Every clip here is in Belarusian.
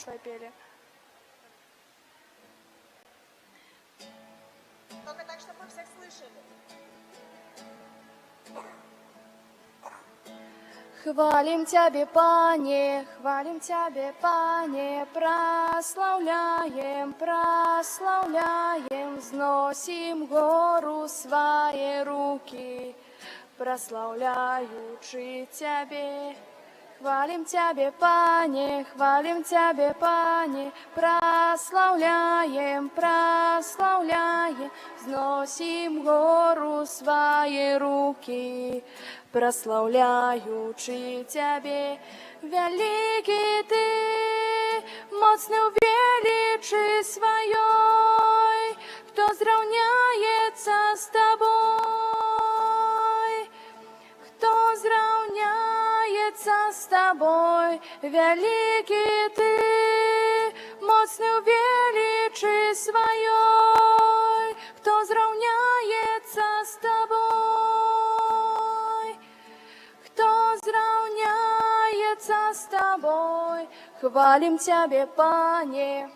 пели. Только так, чтобы мы всех слышали. Хвалим Тебя, Пане, прославляем, прославляем, взносим гору свои руки, прославляючи Тебе. Хвалим Тебя, Пане, прославляем, прославляем, взносим гору свои руки, прославляючи Тебе. Великий Ты, моцный в величи Своей, кто сравняется с Тобой, кто сравняется с Тобой. Великий Ты, моцный в величи Своей, кто сравняется с Тобой, кто сравняется с Тобой. Хвалим Тебя, Пане,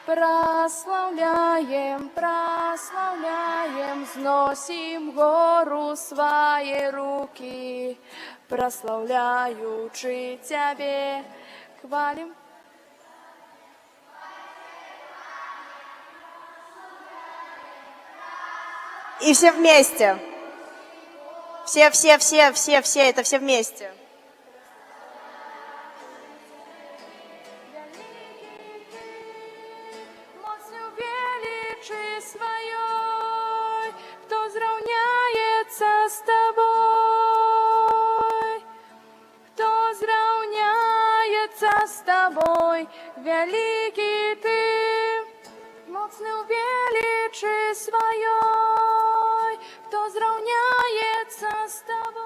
прославляем, прославляем, взносим гору свои руки, прославляючи Тебе. Хвалим. И все вместе. Все, это все вместе. Своей, кто сравняется с Тобой, кто сравняется с Тобой. Великий Ты, моцный в величи Своей, кто сравняется с Тобой.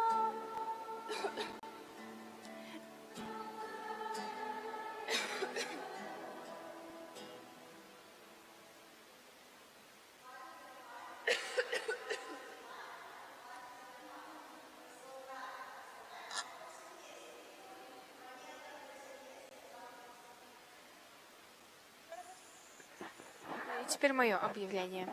Теперь мое объявление.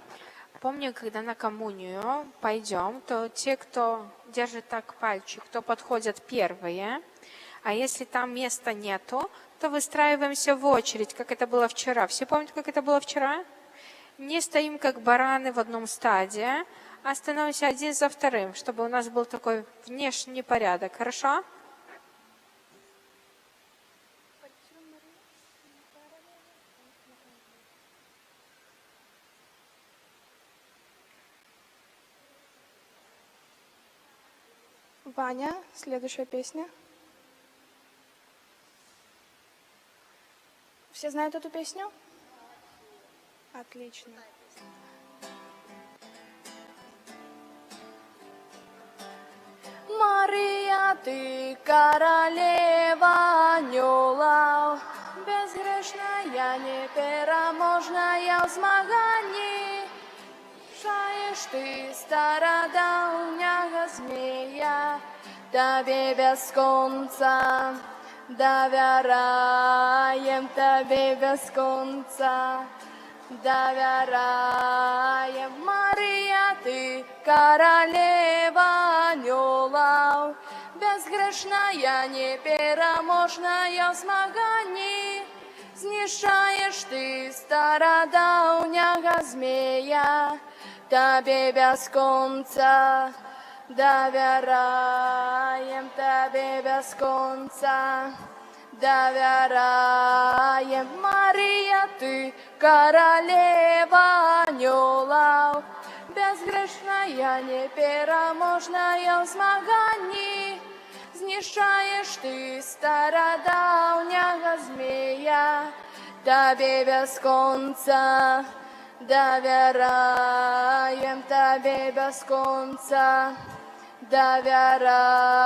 Помню, когда на коммунию пойдем, то те, кто держит так пальчик, кто подходят первые, а если там места нету, то выстраиваемся в очередь, как это было вчера. Все помнят, как это было вчера? Не стоим, как бараны в одном стаде, а становимся один за вторым, чтобы у нас был такой внешний порядок. Хорошо? Ваня, следующая песня. Все знают эту песню? Отлично. Мария, ты королева анёлов, безгрешная, непереможная в змаганні. Шаешь ты стародавнего змея, Тебе без конца доверяем, Тебе без конца доверяем. Мария, ты королева анёлов, безгрешная, непереможная в змаганні. Знішаєш ти стародавнього змея, Тебе без конца доверяем, Тебе без конца доверяем. Мария, ты королева анёлов, безгрешная, непереможная в змаганні. Знішаєш ти стародавнього змея, Тебе без конца доверяем, Тебе без конца доверяем.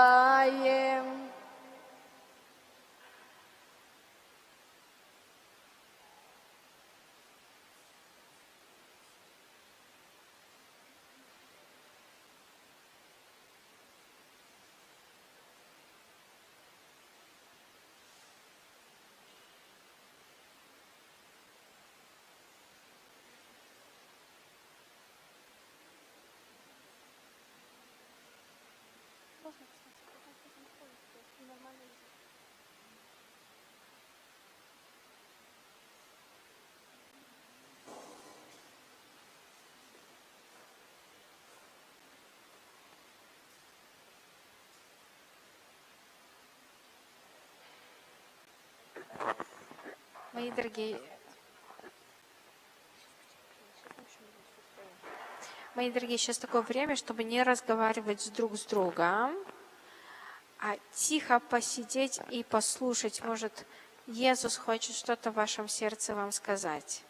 Мои дорогие, сейчас такое время, чтобы не разговаривать друг с другом, а тихо посидеть и послушать. Может, Иисус хочет что-то в вашем сердце вам сказать.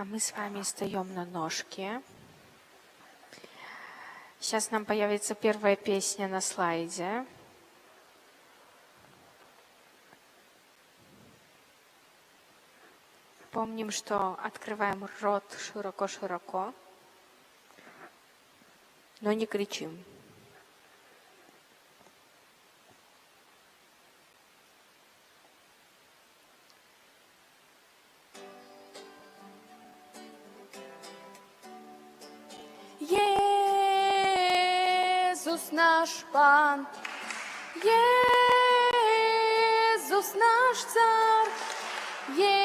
А мы с вами встаем на ножки. Сейчас нам появится первая песня на слайде. Помним, что открываем рот широко-широко, но не кричим. Jezus nasz Pan, Jezus nasz Car, Jezus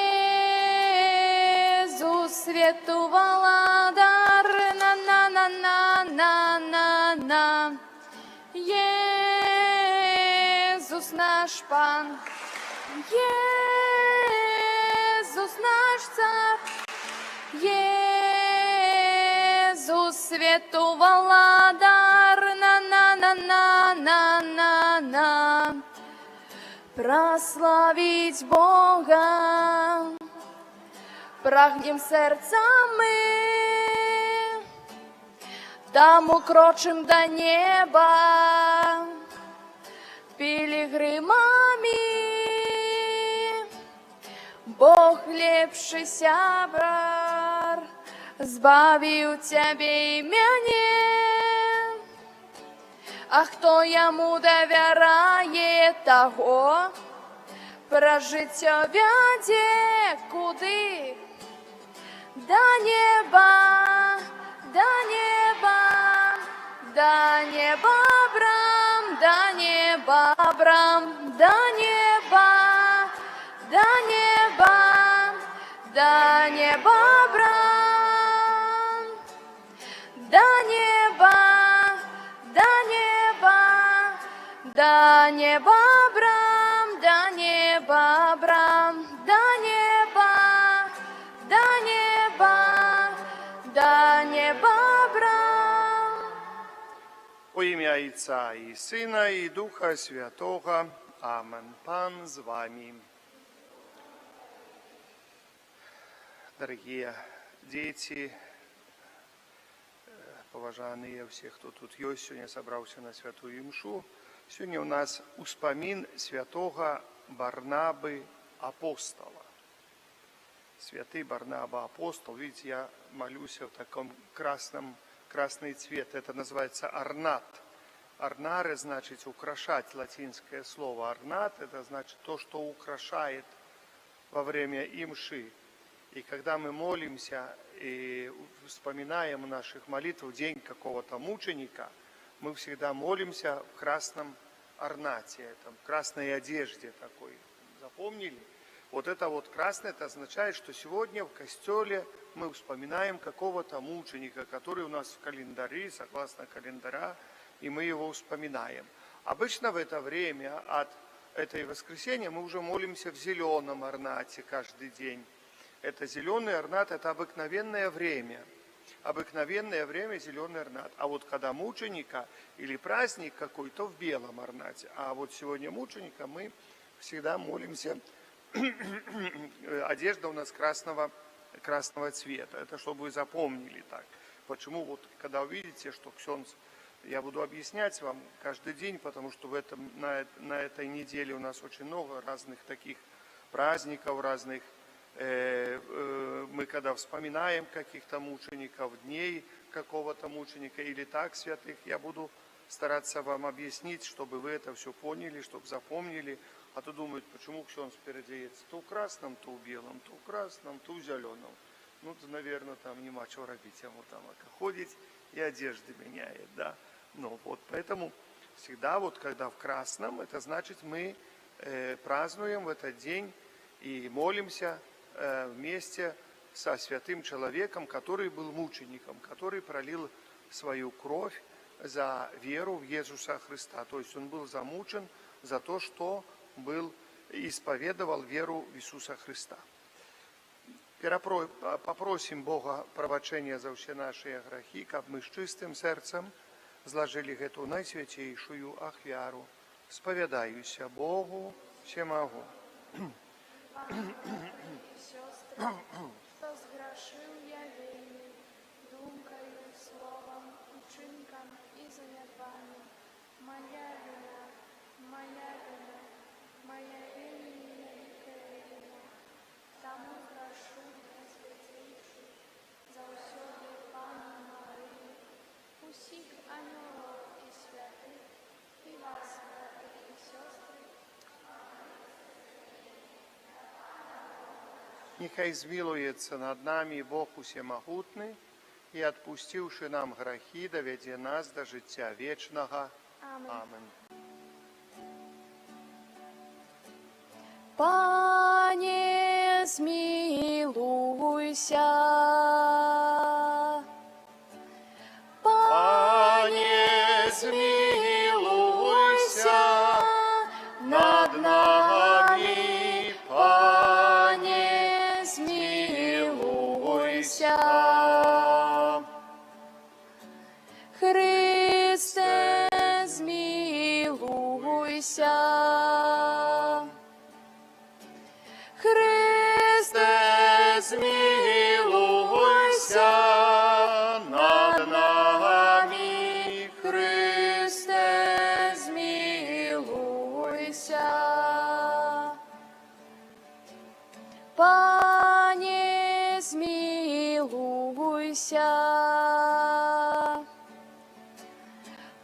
світу владар, на-на-на-на-на-на. Jezus nasz Pan, Jezus nasz Car, Jezus світу владар, на-на-на-на-на-на. Прославить Бога прагнем серцями, там укрочим до неба пилигримами. Бог лепший сябрар, збавил тебе имя. А хто йому довіряє, того прожиття вяде куди? До неба, до неба, до неба брам, до неба брам, до неба, до неба, до неба брам, до неба. До неба брам, до неба брам, до неба, до неба, до неба брам. Во ім'я Отця і Сина, і Духа Святого. Амен. Пан з вами. Дорогие дети, поважанные все, кто тут есть, сегодня собрался на святую мшу. Сегодня у нас успомин святого Барнабы Апостола. Святый Барнаба Апостол, видите, я молюсь в таком красный цвет, это называется орнат. Орнаре значит украшать, латинское слово. Орнат это значит то, что украшает во время имши. И когда мы молимся и вспоминаем в наших молитвах день какого-то мученика, мы всегда молимся в красном орнате, в красной одежде такой. Запомнили? Вот это вот красное, это означает, что сегодня в костеле мы вспоминаем какого-то мученика, который у нас в календаре, согласно календаря, и мы его вспоминаем. Обычно в это время от этой воскресенья мы уже молимся в зеленом орнате каждый день. Это зеленый орнат, это обыкновенное время. Обыкновенное время зеленый орнат. А вот когда мученика или праздник какой-то в белом орнате. А вот сегодня мученика мы всегда молимся. Одежда у нас красного цвета. Это чтобы вы запомнили так. Почему вот когда увидите, что ксенц, я буду объяснять вам каждый день, потому что на этой неделе у нас очень много разных таких праздников, разных. Мы когда вспоминаем каких-то мучеников, дней какого-то мученика или так святых, я буду стараться вам объяснить, чтобы вы это все поняли, чтобы запомнили. А то думают, почему ксенц переодевается то в красном, то в белом, то в красном, то в зеленом. Ну, то, наверное, там нема чего робить, ему там ходить и одежды меняет, да. Ну, вот, поэтому всегда вот когда в красном, это значит мы празднуем в этот день и молимся вместе со святым человеком, который был мучеником, который пролил свою кровь за веру в Иисуса Христа. То есть он был замучен за то, что исповедовал веру в Иисуса Христа. Попросим Бога пробачення за все наши грехи, как мы с чистым сердцем зложили эту наисвятейшую ахвяру. Споведаюся Богу всемогу. Сестры, кто сгрешил моя вина, моя вельми великая вина. Таму прошу Пресвятейший, заўсёды Пану Марыю, усіх анёлаў і святых, і вас, браты і сёстры, Нехай змилуется над нами Бог Усемогутный и, отпустивши нам грехи, доведе нас до життя вечного. Амин. Пане, змилуйся. Пане, змилуйся над нами, Пане, змилуйся. Христе, змилуйся. Христе, змилуйся над нами, Христе, змилуйся. Пане, змилуйся.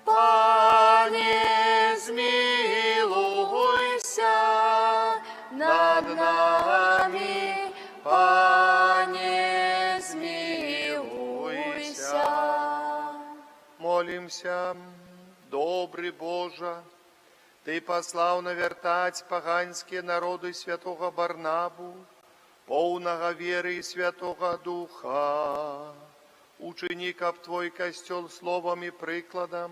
Пане, змилуйся над нами, Пане, змилуйся. Молимся, добрый Боже, Ты послал навертать поганские народы святого Барнабу, полного веры и Святого Духа. Учини, каб Твой костел словом и прикладом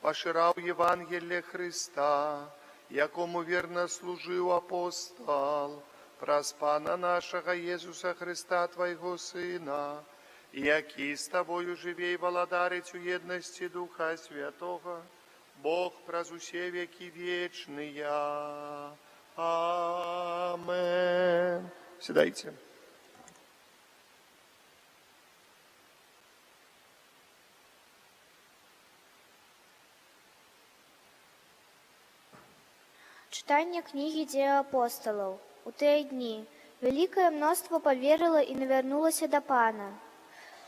поширал Евангелие Христа, якому верно служил апостол, праз Пана нашего Иисуса Христа, Твоего Сына, який с Тобою живей володарить у едности Духа Святого, Бог праз усе веки вечные. Амен. Сідайте. Читание книги Деяний апостолов. У те дни великое множество поверило и навернулось до Пана.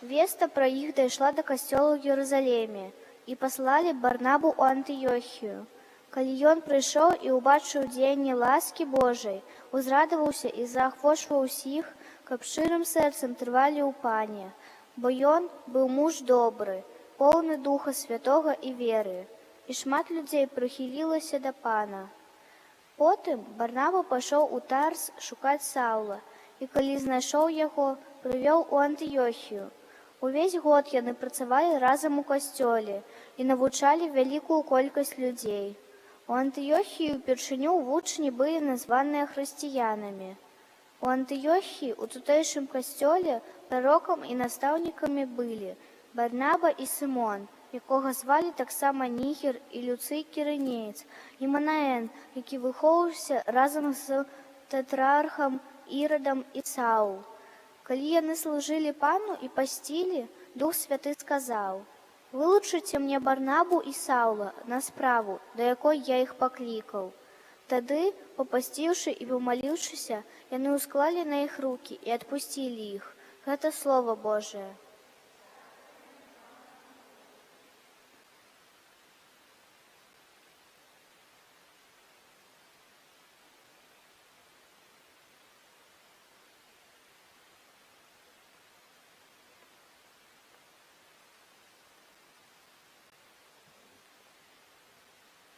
Веста про их дошла до костела в Иерусалиме, и послали Барнабу у Антиохию. Коли он пришел и убачил деяние ласки Божией, узрадовался и заохвошивал усіх, каб ширым сердцем трвали у Пане, бо он был муж добрый, полный Духа Святого и веры, и шмат людей прихилилося до Пана. Потым Барнаба пошел у Тарс шукать Саула, и коли знайшоў яго, прывёў у Антиохию. Увесь год яны працавалі разам у касцёле і навучалі вялікую колькасць людзей. У Антыёхіі упершыню вучні былі названыя хрысціянамі. У Антыёхіі у тутэйшым касцёле прарокам і настаўнікамі былі Барнаба і Сымон, якога звалі таксама Нігер і Люцый Кірынеец, і Манаэн, які выхоўваўся разам з тэтрархам Ірадам і Саул. Калі яны служылі Пану і пасцілі, Дух Святы сказаў: «Вылучыце мне Барнабу і Саула на справу, да якой я іх паклікаў». Тады, попасціўшы і памаліўшыся, яны ўсклалі на іх рукі і адпусцілі іх. Гэта Слова Божие.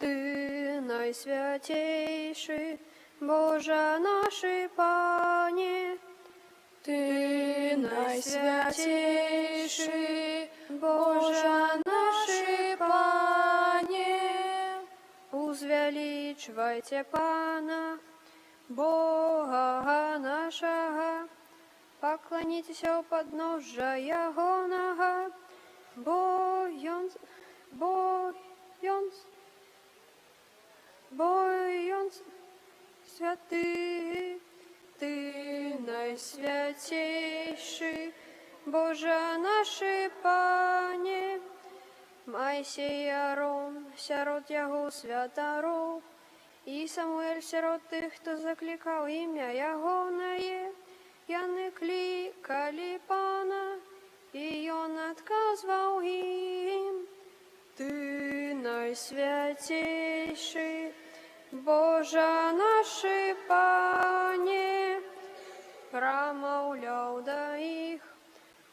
Ты найсвятейший, Боже наший Пане, Ты найсвятейший, Боже наший Пане. Узвеличивайте Пана, Бога нашего, поклонитесь у подножия Его нога, бо он святый, Ты найсвятейший, Боже наший Пане, Майсей і Арон, сярод яго святароў, і Самуэль сярод тых, хто заклікаў імя ягонае. Яны клікалі Пана, і ён адказваў ім: Ты найсвяцейшы, Божа нашы Пане. Прамаўляў да іх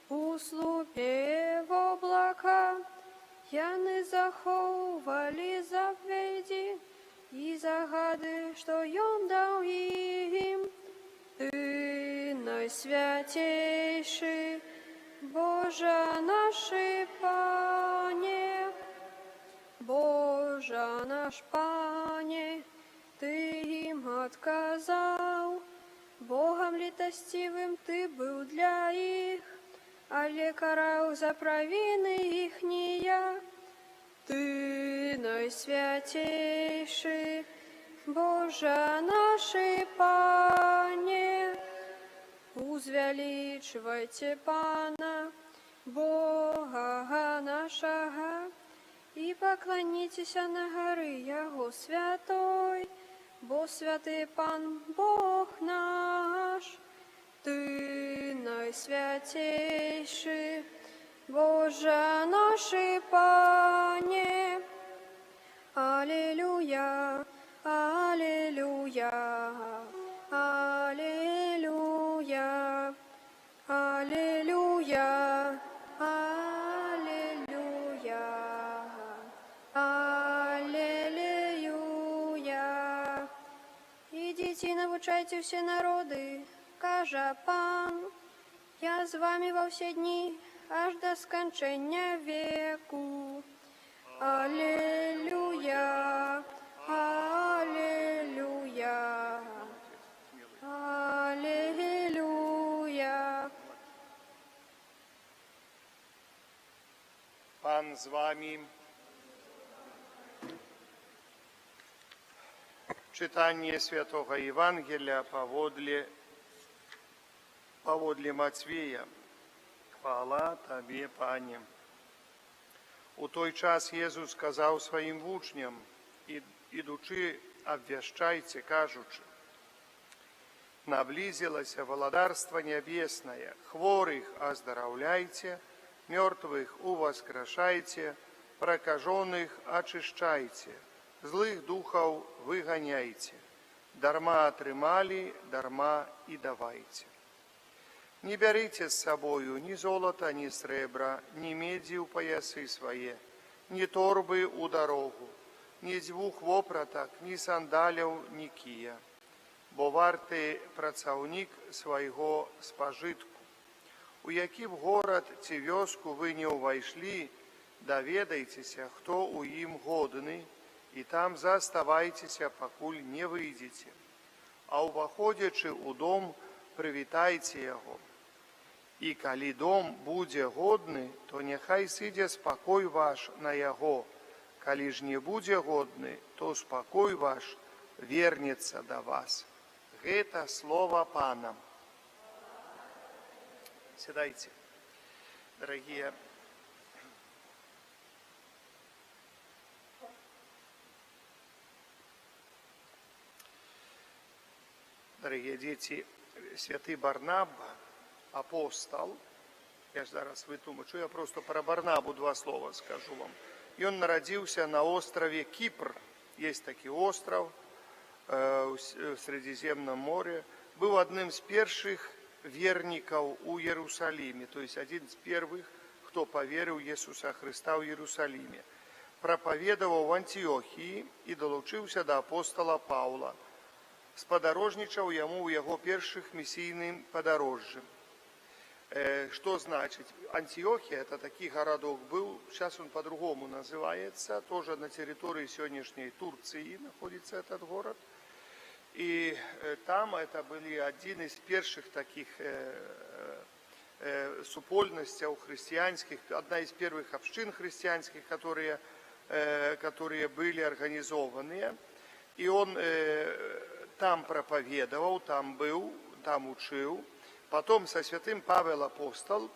у слупе воблака. Яны захоўвалі запведзі і загады, што ён даў ім. Ты найсвяцейшы, Божа нашы Пане. Божа наш Пане, Ты ім адказаў. Богам літасцівым Ты быў для іх, але караў за правіны іхнія. Ты найсвяцейшы, Божа нашы Пане. Узвялічвайце Пана, Бога нашага, і пакланіцеся на гары Яго святой, бо святы Пан Бог наш. Ты найсвяцейшы, Божа нашы Пане. Алелуя, алелуя, алелуя, алелуя, алелуя, алелуя. Ідіть і навчайте всі народи, каже Пан, я з вами во всі дні, аж до скончення веку. Аллилуйя, аллилуйя, аллилуйя. Пан з вами. Читание Святого Евангелия поводле Матвея. Хвала Тебе, Пане. У той час Єсус сказав своїм учням, ідучи, обвящайте, кажучи, наблизилося Володарство Небесное, хворых оздоровляйте, мертвых увоскрешайте, прокаженных очищайте, злых духов выгоняйте, дарма отрымали, дарма и давайте. Не берите с собою ни золота, ни сребра, ни меди у поясы свои, ни торбы у дорогу, ни двух вопраток, ни сандалів, ни кия, бо варты працаўнік свайго спажытку. У які б горад ці вёску вы не ўвайшлі, даведайцеся, хто у ім годны, і там заставайцеся, пакуль не выйдзеце. А ўваходзячы ў дом, прывітайце яго. І калі дом будзе годны, то няхай сыдзе спакой ваш на яго. Калі ж не будзе годны, то спакой ваш вернецца да вас. Гэта слова Пана. Сядайте, дорогие. Дорогие дети, святый Барнаба, апостол, я ж зараз вытлумачу, я просто про Барнабу два слова скажу вам. Ён нарадзіўся на острове Кипр, есть такі остров в Средиземном море, был одним из первых верников у Иерусалиме, то есть один из первых, кто поверил в Иисуса Христа в Иерусалиме. Проповедовал в Антиохии и долучился до апостола Павла. Спадарожнічаў яму ў яго першых місійным падарожжам. Что значит? Антиохия, это такой городок был, сейчас он по-другому называется, тоже на территории сегодняшней Турции находится этот город. И там это были один из первых таких супольностей христианских, одна из первых общин христианских, которые были организованы. И он там проповедовал, там был, там учил. Потом со святым Павел Апостол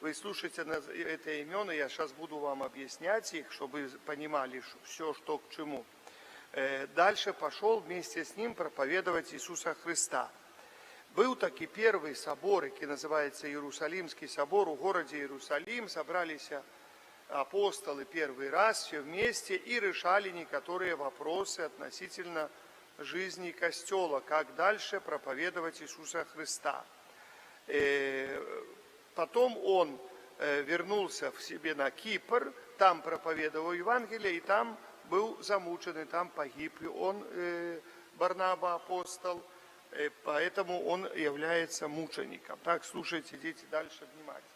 Вы слушайте это имена, я сейчас буду вам объяснять их, чтобы вы понимали все, что к чему. Дальше пошел вместе с ним проповедовать Иисуса Христа. Был таки первый собор, который называется Иерусалимский собор, в городе Иерусалим. Собрались апостолы первый раз все вместе и решали некоторые вопросы относительно жизни Костела, как дальше проповедовать Иисуса Христа. Потом он вернулся в себе на Кипр, там проповедовал Евангелие, и там был замучен, и там погиб. И он, Барнаба, апостол, поэтому он является мучеником. Так, слушайте, дети, дальше внимательно.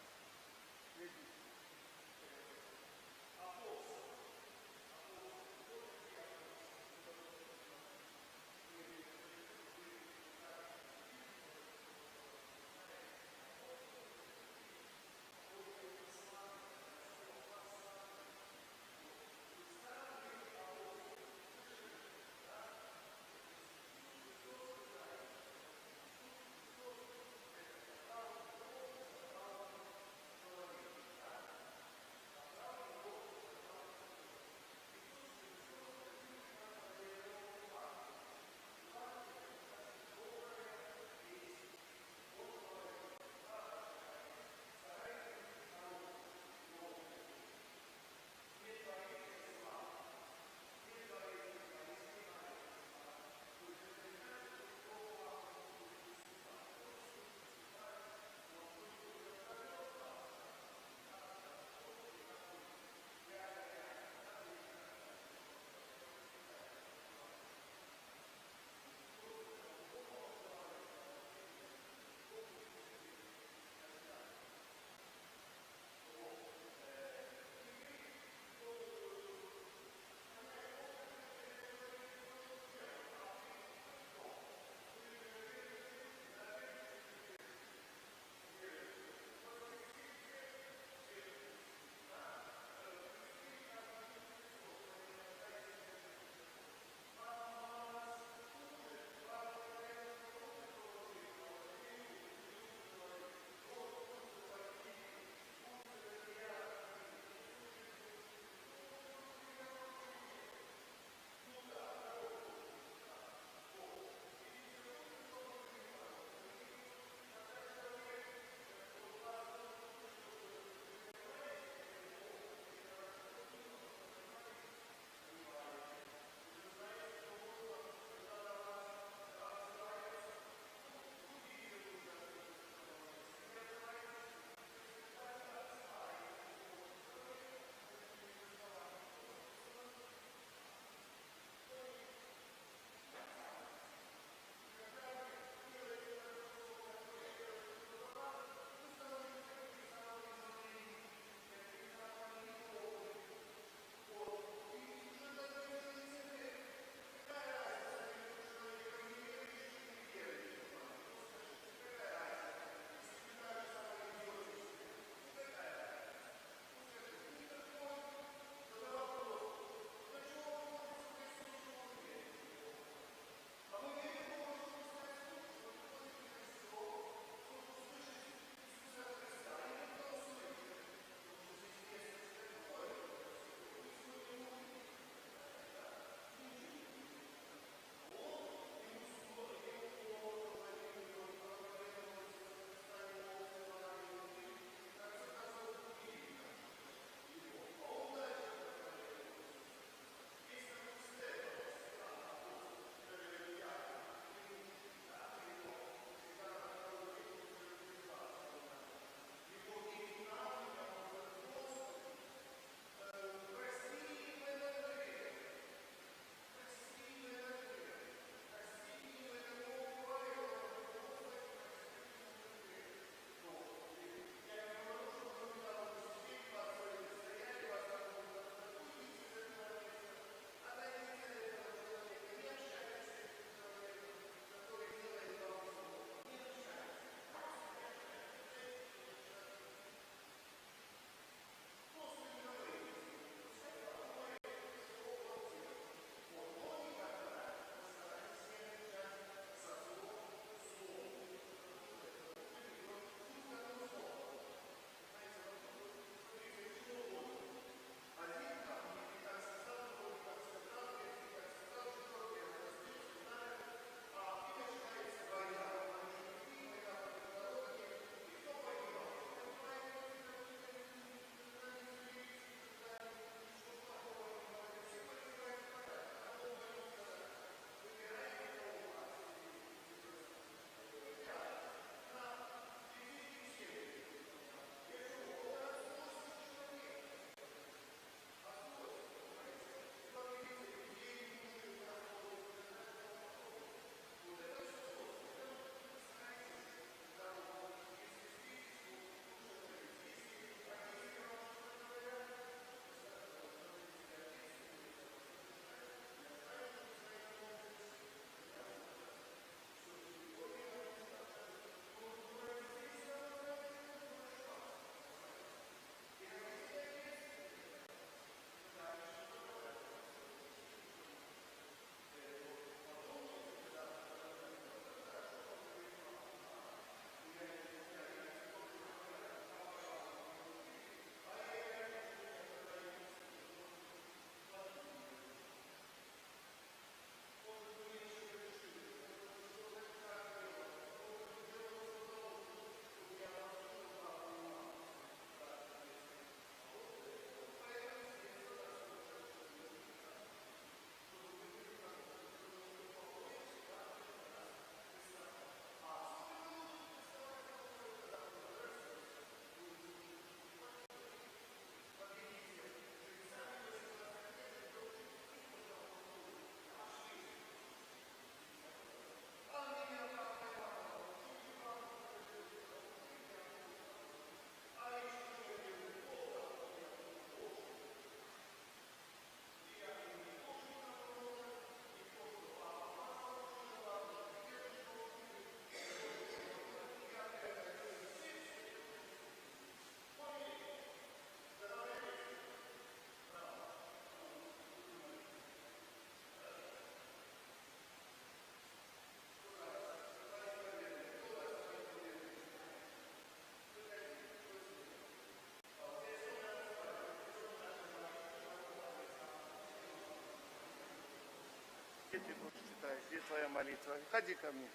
молитва. Ходи ко мне.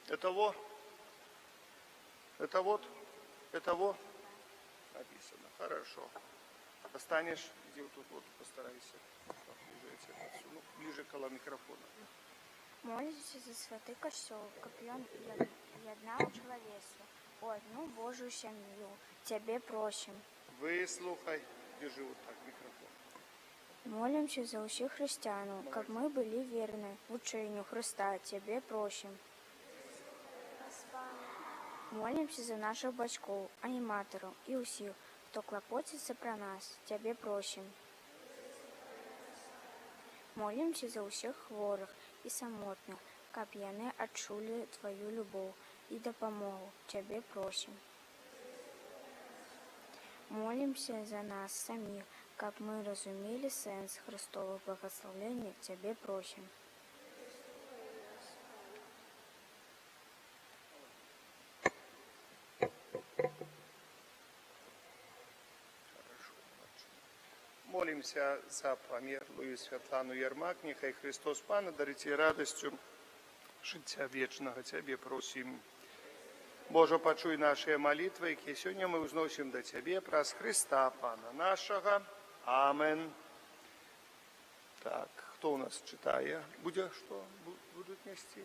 Это во? Это вот? Это во? Написано. Хорошо. Достанешь, иди вот тут вот, постарайся. Ближе я тебя подсуну. Ближе к микрофона. Молимся за святый костел, как он єднав чоловічство, у одну Божию сім'ю. Тебе просим. Выслухай. Держи вот так микрофон. Молимся за усіх християн, как мы были верны учению Христа. Тебе просим. Молимся за наших батьков, аніматорів і усіх, хто клопотиться про нас. Тебе просим. Молимся за усіх хворих і самотних, каб яны адчулі Твою любов і дапамогу. Тебе просим. Молимся за нас самих, каб мы разумели сэнс Христовых благословений. Тебе просим. Молимся за померлую Святлану Ярмак. Нехай Христос Пана дарить їй радостю життя вічного. Тебе просим. Боже, почуй наши молитвы, які сьогодні ми узносим до Тебе, праз Христа Пана нашого. Амен. Так, хто у нас читає? Буде що? Будуть нести?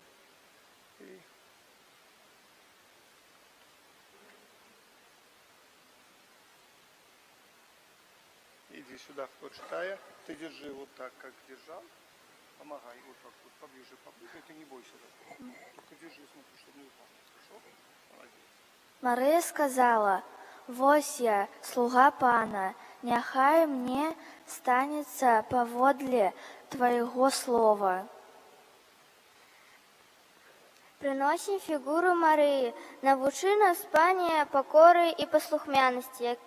Иди сюда, кто читает. Ты держи вот так, как держал. Помогай вот так вот, поближе, поближе. Ты не бойся. Только держи, смотри, чтобы не упал. Хорошо? Молодец. Мария сказала: «Вось я, слуга Пана, няхай мне станется поводле Твоего слова». Приносим фигуру Марии, навучи нас, Пане, покоры и послухмяности,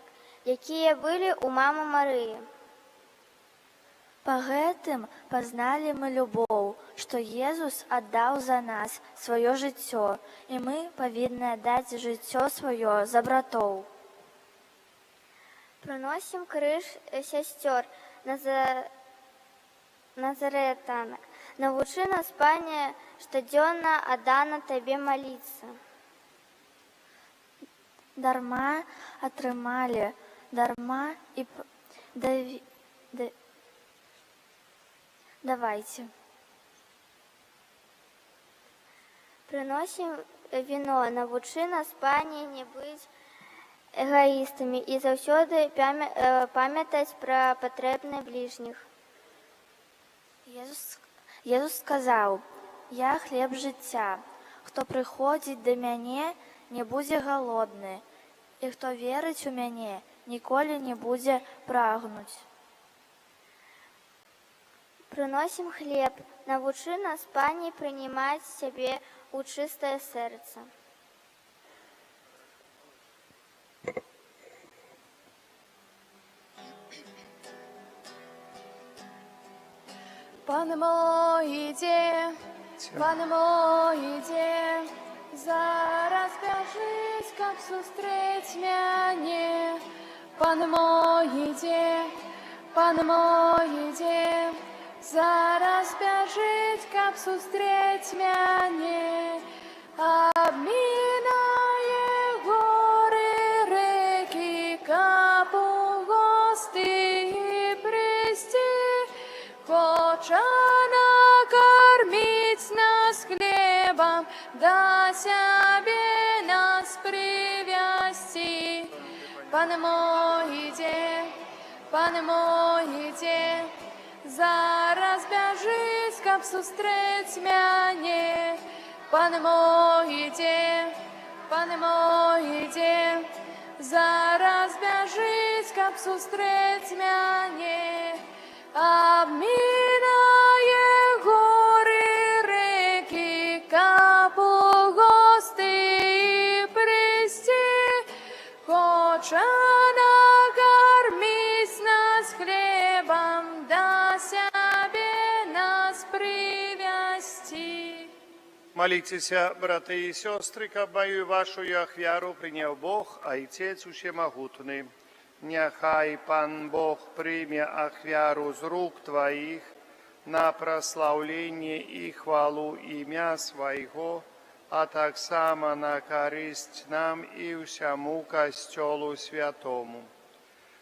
якія были у мамы Марии. По гэтым познали мы любоў, што Езус аддаў за нас сваё жыццё, і мы павінны аддаць жыццё сваё за братоў. Прыносім крыж сясцёр Назаретан. Навучы нас, Пане, штодзённа аддана Табе маліцца. Дарма атрымалі, дарма і давайте. Приносим вино, навучи нас, Пане, не быть эгоистами и заўсёды памятаць про патрэбны ближних. Езус сказаў: «Я хлеб жыцця. Хто прыходзіць да мяне, не будзе галодны, і хто верыць у мяне, ніколі не будзе прагнуць». Приносим хлеб, навучи нас, Пане, принимать себе у чистое сердце. Пане мой, іде, Пане мой, іде, зараз бяжыць, каб сустрэць мяне. Пане мой, іде, Пане мой, іде, зараз бяжыць, каб сустрэць мяне. Абмінае горы, рэкі, каб у госты прыйсці. Хоча накормить нас хлебом, да сябе нас привязти. Пане мой, іде, Пане мой, іде, зараз бяжыць, каб сустрэць мяне. Пане мой, іде, Пане мой, іде, зараз бяжыць, каб сустрэць мяне. Обминає гори, реки, каб у гости прийсти. Хоче накормить нас хлебом, да себе нас привести. Молитесь, браты и сестры, каб мою вашу ахвяру принял Бог, Отец Всемогутный. Няхай Пан Бог прийме ахвяру з рук Твоїх, на прославление и хвалу имя Своего, а так само на користь нам и всему костелу святому.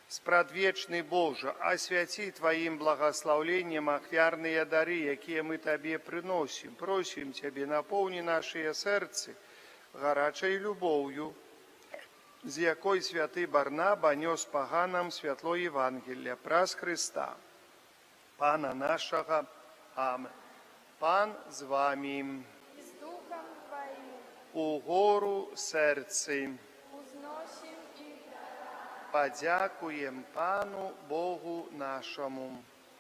Спрадвечный Боже, освяти Твоим благословением ахвярные дары, какие мы Тебе приносим. Просим Тебе, наполни наше сердце горячей любовью, з якой святый Барнаба нес поганам святло Євангелія, праз Христа, Пана нашого. Амин. Пан з вами. с Духом Твоим У гору серці. узносим и Подякуєм Пану Богу нашому.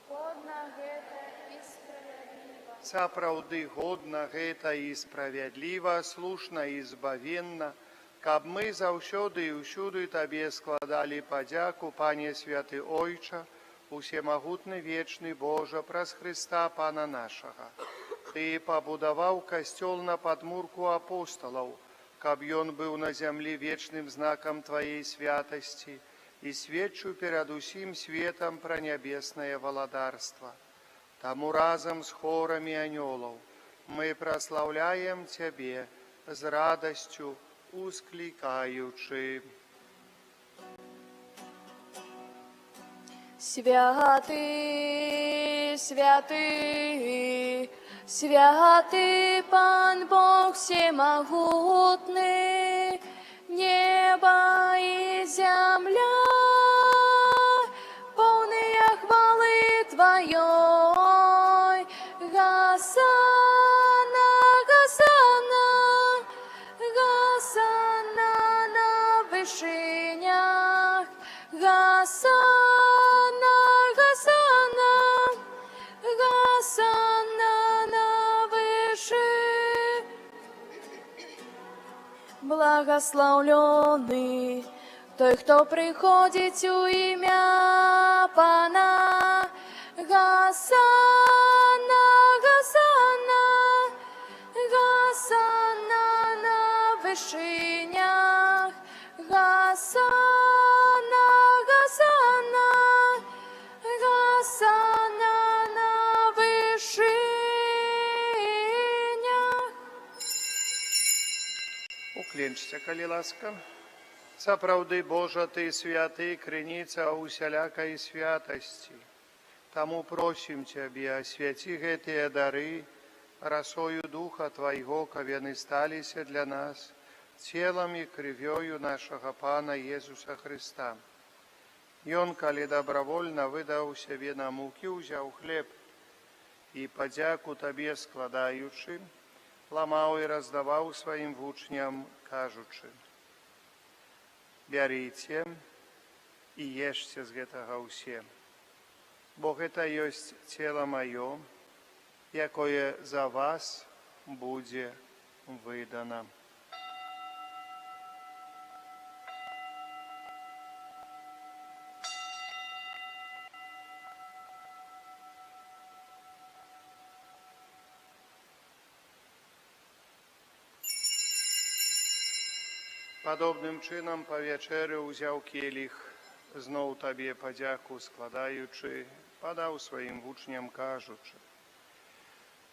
годно гэта и справедливо. Сапраўды годна гэта і справядліва, слушна і збавенна, каб мы заўсёды і ўсюды Табе складалі падзяку, Пане святы Ойча, усемагутны вечны Божа, праз Христа Пана нашага. Ты пабудаваў касцёл на падмурку апосталаў, каб ён быў на зямлі вечным знакам Тваей святасці і сведчыў перад усім светам пра нябеснае валадарства. Таму разам з хорамі анёлаў мы праслаўляем Цябе з радасцю, усклікаючы. Святый, святый, святый Пан Бог всемогутный, небо и земля, полные хвалы Твоей. Госанна, Госанна, Госанна на вышинях, Госанна, Госанна, Госанна на вышинях. Благословленный той, кто приходит у имя Пана. Госанна, Госанна, Госанна на вышинях, Госанна, Госанна, Госанна на вышинях. Уклінчся, калі ласка. Сапраўды, Божа, Ты святы, крыніца усялякай святасці. Таму просім Цябе, асвяці гэтыя дары расою Духа Твайго, каб яны сталіся для нас целам і крывёю нашага Пана Езуса Христа. Ён, калі добравольна выдаў сябе на мукі, узяў хлеб і, падзяку Табе складаючы, ламаў і раздаваў сваім вучням, кажучы: бярыце і ешце з гэтага ўсе, бо гэта ёсць цела маё, якое за вас будзе выдана. Падобным чынам па вячэры ўзяў келіх, зноў Табе падзяку складаючы, падаў сваім вучням, кажучы: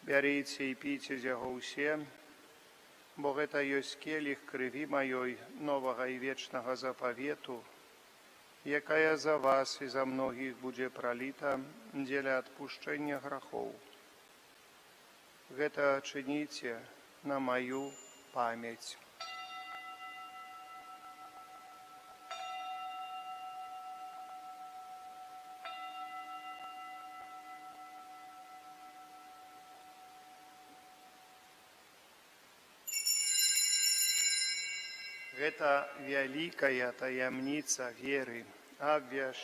бярыце і піце з яго ўсе, бо гэта ёсць келіх крыві маёй новага і вечнага запавету, якая за вас і за многіх будзе праліта дзеля адпушчэння грахоў. Гэта чыніце на маю памяць. Гэта вялікая таямніца веры. Абвяж.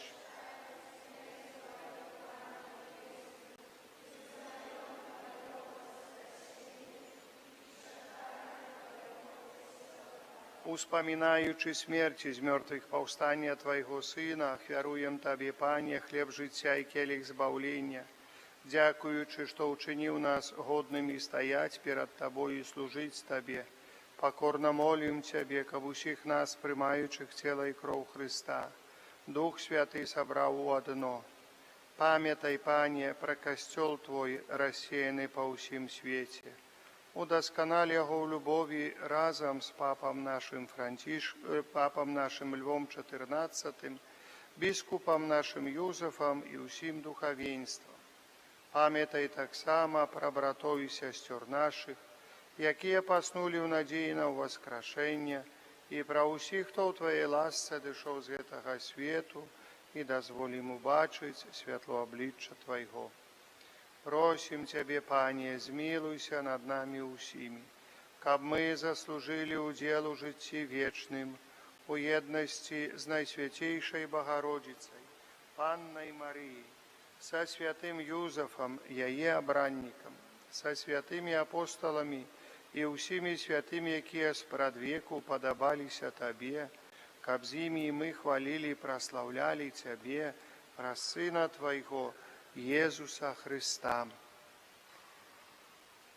Успамінаючы смерці з мёртвых паўстання Твайго Сына, ахвяруем Табе, Пане, хлеб жыцця і келіх збаўлення, дзякуючы, што ўчыніў нас годнымі стаяць перад Табой і служыць Табе. Покорно молим Тебе, каб усіх нас, приймаючых тіло і кров Христа, Дух Святий собрав у одно. Памятай, Пане, про касцёл Твой, рассеяны па ўсім свеце. Удасканал яго ў любові разам з папам нашым Львом XIV, біскупам нашым Юзефам і ўсім духавенствам. Памятай таксама пра братоў і сясцёр нашых, якія паснулі ў надзеі на ўваскрашэнне, і пра ўсіх, хто ў Тваёй ласцы адышоў з гэтага свету, і дазволім убачыць святло аблічча Твайго. Просім Цябе, Пане, змілуйся над намі ўсімі, каб мы заслужылі ўдзел у жыцці вечным, у еднасці з Найсвяцейшай Багародзіцай, Паннай Марыяй, са святым Юзефам, яе абраннікам, са святымі апосталамі і ўсімі святымі, якія спрадвеку падабаліся Табе, каб з імі мы хвалілі і праслаўлялі Цябе праз Сына Твайго, Езуса Христа.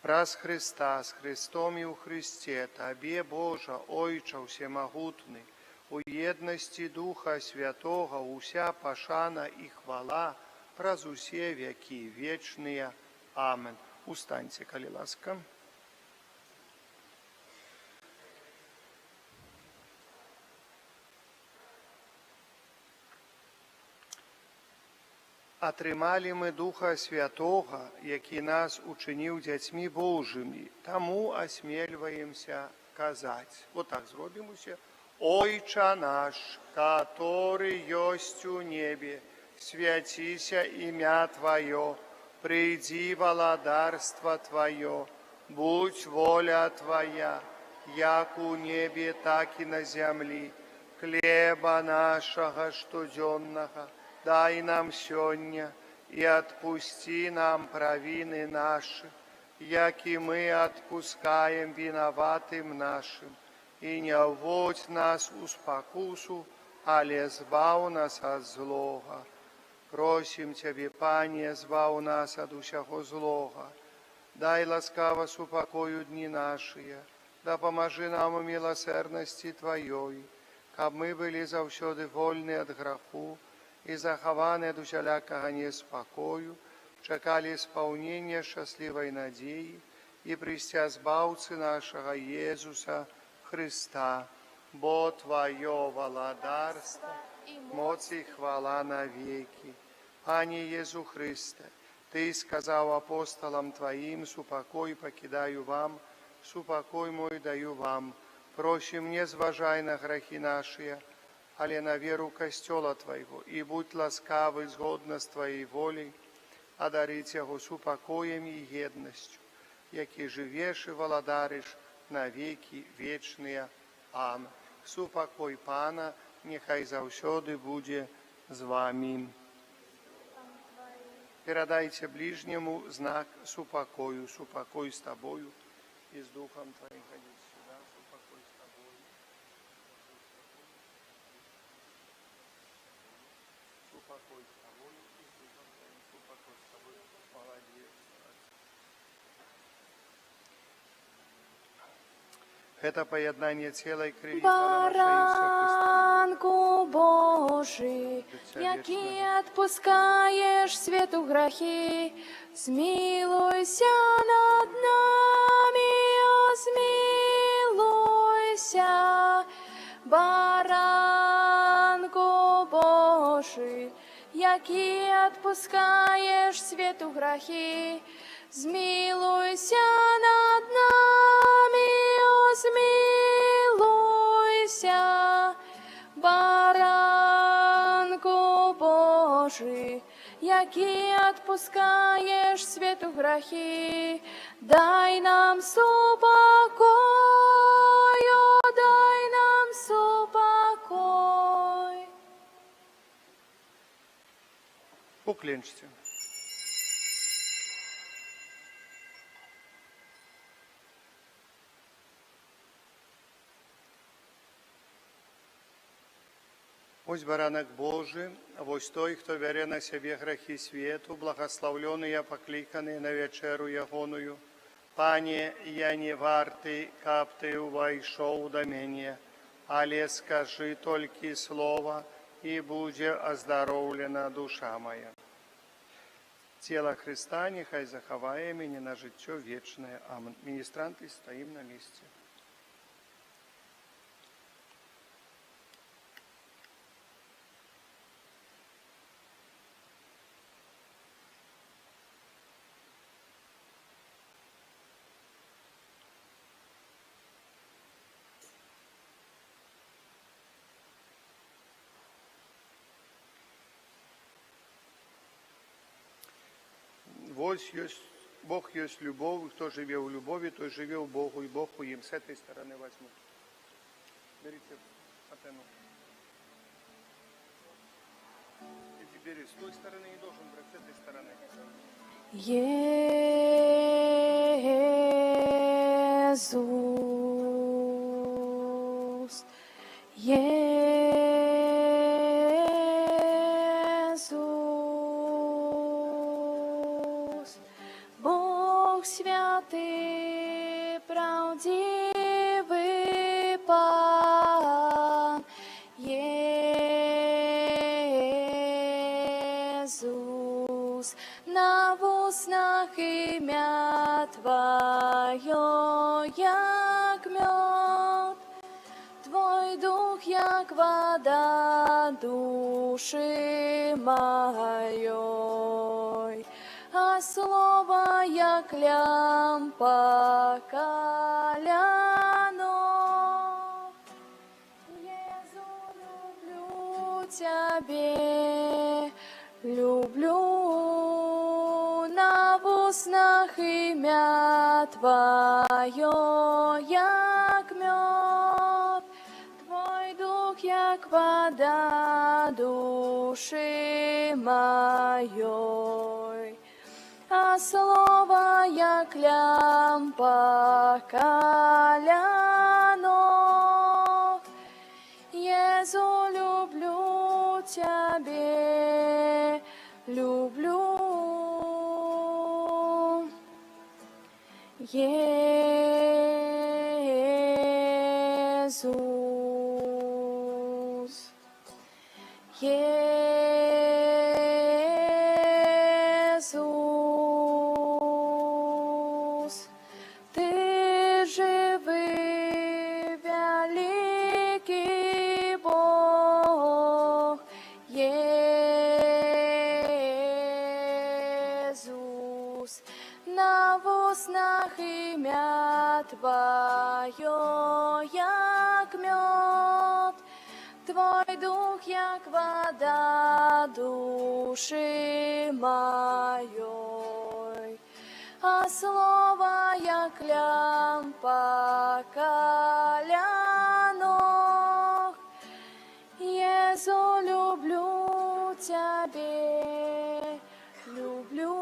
Праз Христа, з Христом і ў Христе, Табе, Божа, Ойча Всемагутны, у еднасці Духа Святога уся пашана і хвала праз усе векі вечныя. Амен. Устаньце, калі ласка. Атрымалі мы Духа Святога, які нас учыніў дзяцьмі Божымі, таму асмельваемся казаць. Вот так зробім усе. Ойча наш, который ёсць у небе, свяціся імя Тваё, прыйдзі валадарства Тваё, будь воля Твая, як у небе, так і на зямлі. Хлеба нашага штодзённага дай нам сёння, і адпусці нам правіны нашы, як і мы адпускаем вінаватым нашым, і не ўводзь нас у спакусу, але збаў нас ад злога. Просім Цябе, Пане, збаў нас ад усяго злога. Дай ласкава супакою дні нашыя, дапамажы нам у міласэрнасці Тваёй, каб мы былі заўсёды вольны ад граху і захаваны ад усялякага неспакою, чакалі спаўнення шчаслівай надзеі і прыйсця збаўцы нашага Езуса Христа. Бо Тваё валадарства, моц і хвала навекі. Пане Езу Христе, Ты сказаў апостолам Тваім: супакой пакідаю вам, супакой мой даю вам. Просім, не зважай на грахі нашыя, але на веру касцёла Твайго, і будь ласкавы згодна з Тваей волей адарыць яго супакоем і еднасцю, які жывеш і валадарыш на векі вечныя. Амен. Супакой Пана нехай заўсёды будзе з вамі. Перадайце ближнему знак супакою. Супакой з табою і з Духом Твоим. Ходіть сюда. Супакой з тобою. Супакой з тобою і з Духом Твоим. Супакой з тобою. Молодец. Это поєднання цілої крові Баранку Божий, який отпускаєш світу грехи, змилуйся над нами, о, змилуйся. Баранку Божий, який отпускаєш світу грехи, змилуйся над нами, о, змилуйся. Баранку Божий, який отпускаєш світу грехи, дай нам супокою, дай нам супокой. Уклінчте. Ось баранак Божий, вось той, хто бярэ на сябе грахі свету, благаслаўлёныя, пакліканыя на вячэру ягоную. Пане, я не варты, каб ты увайшоў да мяне, але скажы толькі слова, і будзе аздароўлена душа моя. Цела Христа нехай захавае мяне на жыццё вечнае. Амен. Міністранты, стаім на месцы. Вось Бог есть любовь, кто живе в любови, той живе в Богу, и Бог у им. С этой стороны возьму. Берите Атену. И теперь с той стороны не должен брать, с этой стороны. Jesús, Jesús, Бог святий, правдивий Пан, Jesús, на вуснах ім'я Твоє, як мед, Твой дух, як вода душі моей, а слово, як лямпа каляно. Єзу, люблю Тебе, люблю, на вуснах ім'я Твоє, як мед, Твой дух, як вода душі моей, а слово, як лямпа каляно. Єзу, люблю Тебе, люблю. Jesús, Jesús, Ты живый, великий Бог, Jesús, на вуснах ім'я Твоє, як мед, Твой дух, як вода душі моей, а слово, як лямпа каляно. Єзу, люблю Тебе, люблю.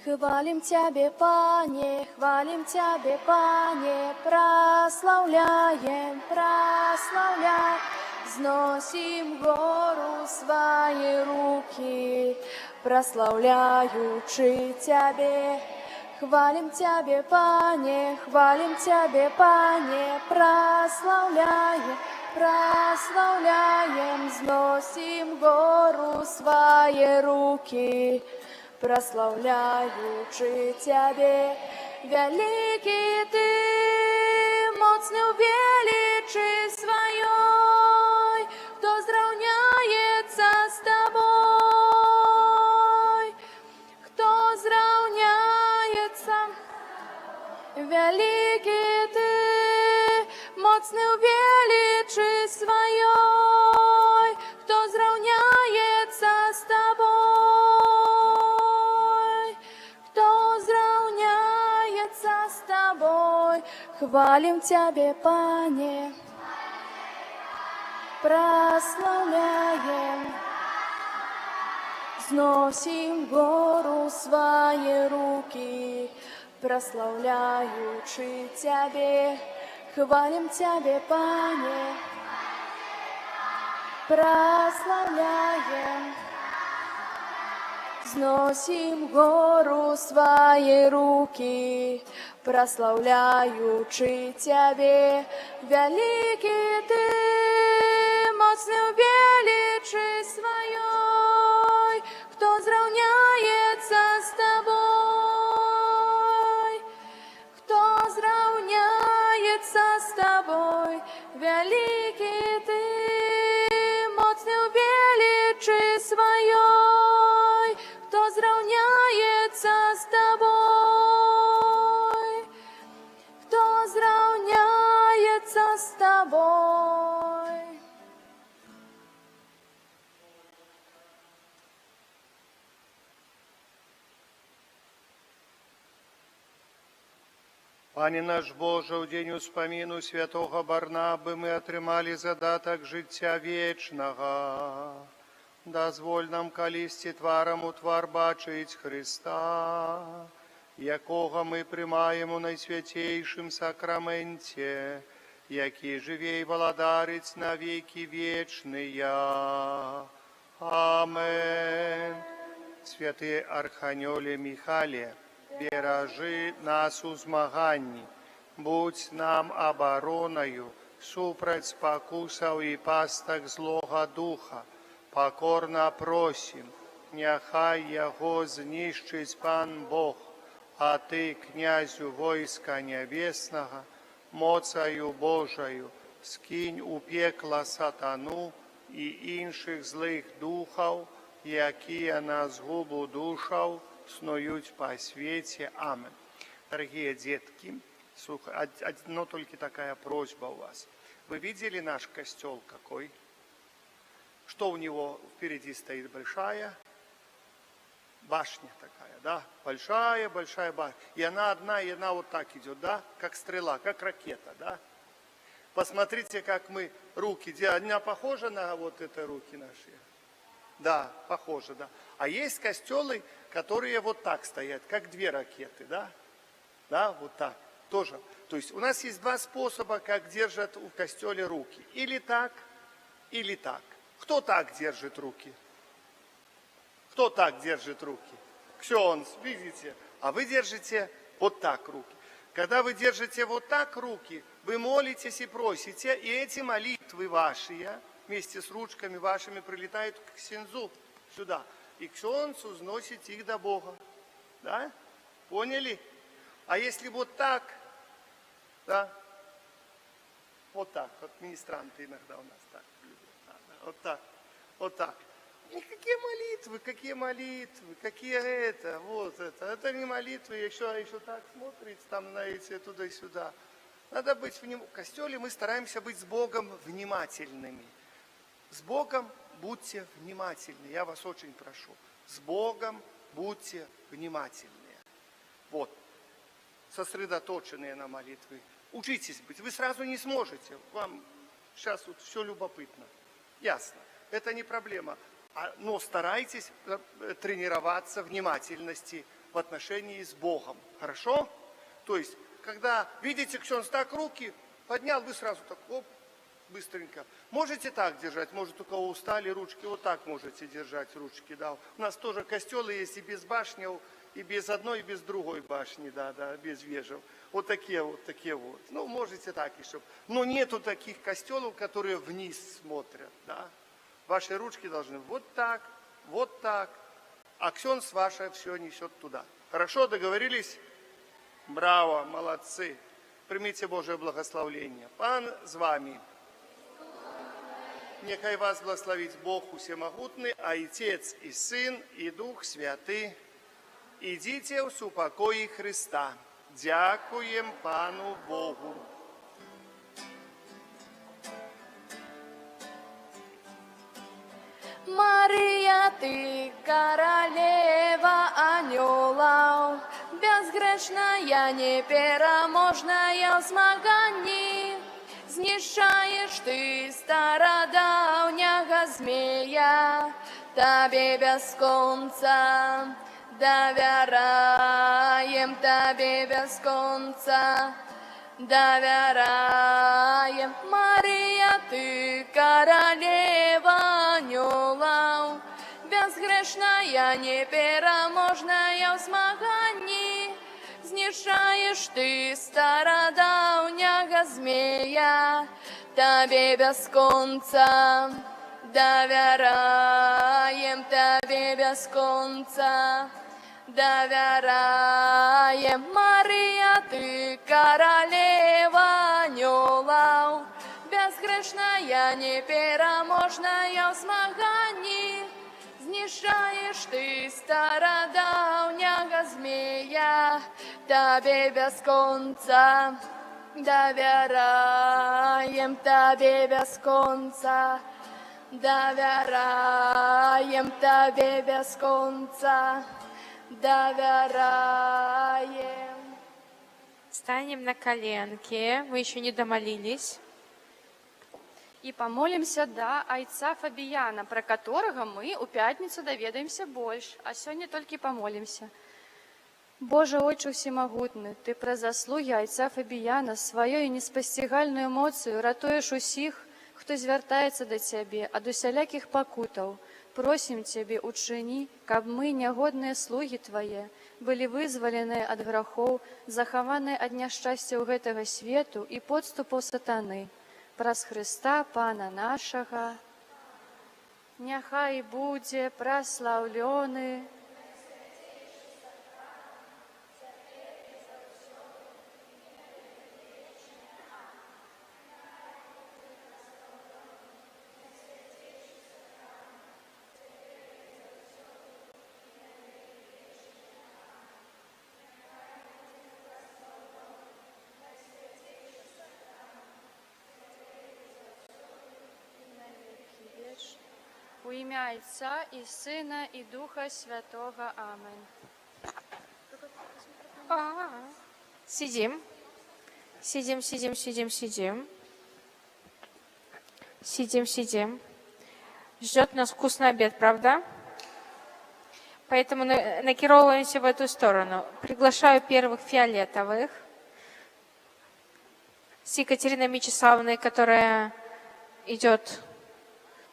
Хвалим Тебе, Пане, прославляем, прославляем, взносим гору свои руки, прославляючи Тебе. Хвалим Тебе, Пане, прославляем, прославляем, взносим гору свои руки, прославляючи Тебе. Великий Ты, великий Ты, моцный у величи Своей, кто зравняется с Тобой, кто зравняется с Тобой. Хвалим Тебя, Пане, прославляем, зносим гору свои руки, прославляючи Тебе, хвалим Тебе, Пане, прославляем, зносим гору свои руки, прославляючи Тебе, великий Ты, моцный у величи Своей, кто зравняется с Тобой, кто зравняется с Тобой, великий Ты, моцный у величи Своей, кто зравняется с Тобой, кто зравняется с Тобой. Пане наш Боже, у день успаміну святого Барнабы мы атрымалі задатак жыцця вечнага. Дазволь нам калісьці тварам у твар бачыць Христа, якога мы прымаем у найсвяцейшым сакраменце, які жыве і валадарыць на векі вечныя. Амен. Святы Арханёле Михале, беражы нас у змаганні, будь нам абаронаю супраць спакусаў і пастак злога духа. Покорно просім, няхай яго знішчыць Пан Бог, а Ты, князю войска нябеснага, моцаю Божаю, скінь у пекла сатану і іншых злых духаў, якія на згубу душаў снують по свете. Амин. Дорогие детки, одно только такая просьба у вас. Вы видели наш костел какой? Что у него впереди стоит? Большая башня такая, да? Большая башня. И она одна, и она вот так идет, да? Как стрела, как ракета, да? Посмотрите, как мы руки делаем. Она похожа на вот это руки наши? Да, похоже, да. А есть костелы, которые вот так стоят, как две ракеты, да? Да, вот так, тоже. То есть у нас есть два способа, как держат в костеле руки. Или так, или так. Кто так держит руки? Кто так держит руки? Ксенс, видите? А вы держите вот так руки. Когда вы держите вот так руки, вы молитесь и просите, и эти молитвы ваши, вместе с ручками вашими, прилетают к ксензу сюда. И ксенц узносит их до Бога. Да? Поняли? А если вот так, да? Вот так, вот министранты иногда у нас так любят. Да, вот так, вот так. И какие молитвы, какие это, вот это не молитвы, еще так смотрите там на эти туда-сюда. Надо быть в костеле, мы стараемся быть с Богом внимательными. С Богом будьте внимательны, я вас очень прошу. С Богом будьте внимательны. Вот, сосредоточенные на молитве. Учитесь быть, вы сразу не сможете, вам сейчас вот все любопытно. Ясно, это не проблема. Но старайтесь тренироваться внимательности в отношении с Богом. Хорошо? То есть, когда видите, ксенц так руки поднял, вы сразу так, оп, быстренько. Можете так держать, может, у кого устали ручки, вот так можете держать ручки, да. У нас тоже костелы есть и без башни, и без одной, и без другой башни, да, без вежев. Вот такие вот. Ну, можете так еще. Но нету таких костелов, которые вниз смотрят, да. Ваши ручки должны вот так, а ксенц ваше все несет туда. Хорошо, договорились? Браво, молодцы. Примите Божие благословение. Пан с вами. Нехай вас благословить Бог Усемогутный, а Отец и Сын, и Дух Святый. Идите в упокое Христа. Дякуем Пану Богу. Мария, ты королева анёлов, безгрешная, непераможная в змаганні. Знішаєш ти стародавнього змея, Тебе без конца доверяем, Тебе без конца доверяем. Мария, ты королева анёлов, безгрешная, непераможная в змаганні. Знішаєш ти стародавнього змея, Тебе без конца доверяем, Тебе без конца доверяем. Мария, ты королева анёлов, безгрешная, непераможная в змаганні. Знішаєш ти стародавнього змея, Тебе без конца доверяем, Тебе без конца доверяем, Тебе без конца доверяем. Станем на коленки. Мы еще не домолились. И помолимся до айца Фабияна, про которого мы у пятницу доведаемся больше, а сегодня только и помолимся. Боже, Отче всемогутный, Ты про заслуги айца Фабияна свою неспостигальную эмоцию ратуешь усіх, хто звертається до Тебе, ад усяляких покутов. Просим Тебе, учини, каб мы, нягодные слуги Твои, были вызволены от грехов, захованы от няшчасця гэтага свету и подступов сатаны. Праз Христа, Пана нашага, няхай будзе праслаўлёны у імя Отца и Сына и Духа Святого. Аминь. Сидим. Сидим. Ждет нас вкусный обед, правда? Поэтому накировываемся в эту сторону. Приглашаю первых фиолетовых с Екатериной Мечиславовной, которая идет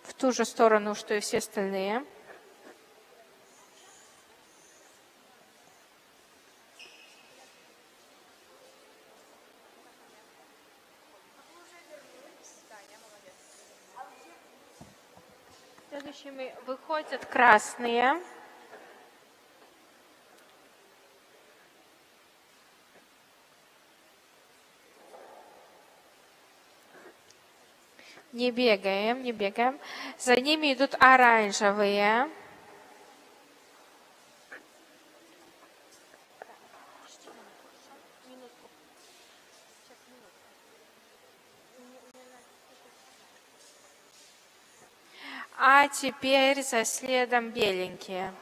в ту же сторону, что и все остальные. Следующими выходят красные. Не бегаем. За ними идут оранжевые. А теперь за следом беленькие.